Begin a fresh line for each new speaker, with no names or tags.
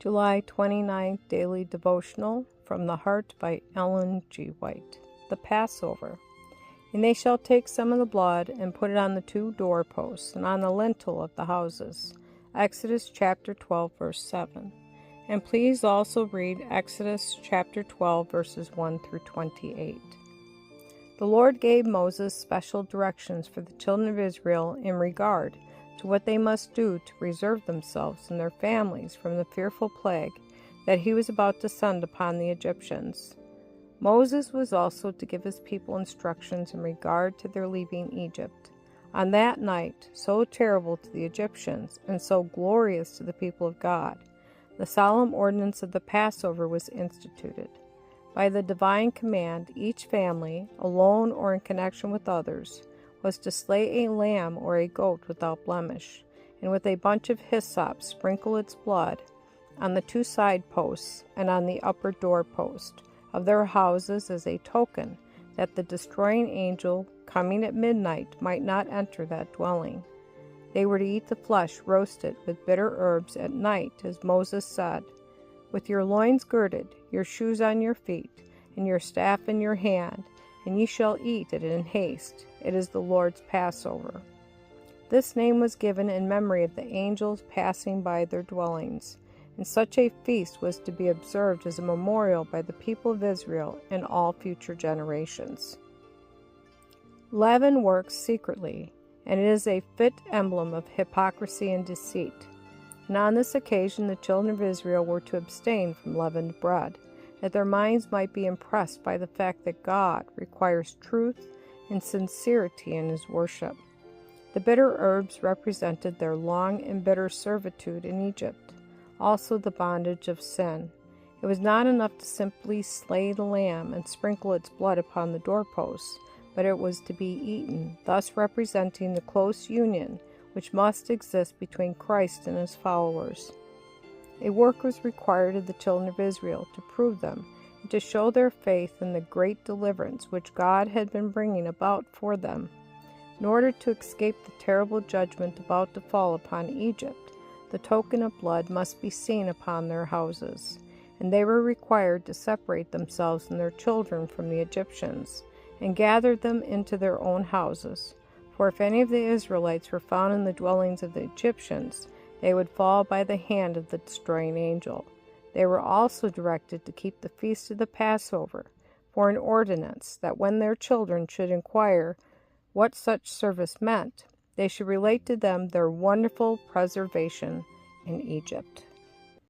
July 29th Daily Devotional from the Heart by Ellen G. White. The Passover. And they shall take some of the blood and put it on the two doorposts and on the lintel of the houses. Exodus chapter 12, verse 7. And please also read Exodus chapter 12, verses 1 through 28. The Lord gave Moses special directions for the children of Israel in regard to what they must do to preserve themselves and their families from the fearful plague that he was about to send upon the Egyptians. Moses was also to give his people instructions in regard to their leaving Egypt. On that night, so terrible to the Egyptians and so glorious to the people of God, the solemn ordinance of the Passover was instituted. By the divine command, each family, alone or in connection with others, was to slay a lamb or a goat without blemish, and with a bunch of hyssop sprinkle its blood on the two side posts and on the upper doorpost of their houses as a token that the destroying angel, coming at midnight, might not enter that dwelling. They were to eat the flesh roasted with bitter herbs at night, as Moses said, with your loins girded, your shoes on your feet, and your staff in your hand, and ye shall eat it in haste. It is the Lord's Passover. This name was given in memory of the angels passing by their dwellings, and such a feast was to be observed as a memorial by the people of Israel in all future generations. Leaven works secretly, and it is a fit emblem of hypocrisy and deceit. And on this occasion the children of Israel were to abstain from leavened bread, that their minds might be impressed by the fact that God requires truth and sincerity in his worship. The bitter herbs represented their long and bitter servitude in Egypt, also the bondage of sin. It was not enough to simply slay the lamb and sprinkle its blood upon the doorposts, but it was to be eaten, thus representing the close union which must exist between Christ and his followers. A work was required of the children of Israel to prove them and to show their faith in the great deliverance which God had been bringing about for them. In order to escape the terrible judgment about to fall upon Egypt, the token of blood must be seen upon their houses, and they were required to separate themselves and their children from the Egyptians, and gather them into their own houses. For if any of the Israelites were found in the dwellings of the Egyptians, they would fall by the hand of the destroying angel. They were also directed to keep the feast of the Passover for an ordinance, that when their children should inquire what such service meant, they should relate to them their wonderful preservation in Egypt.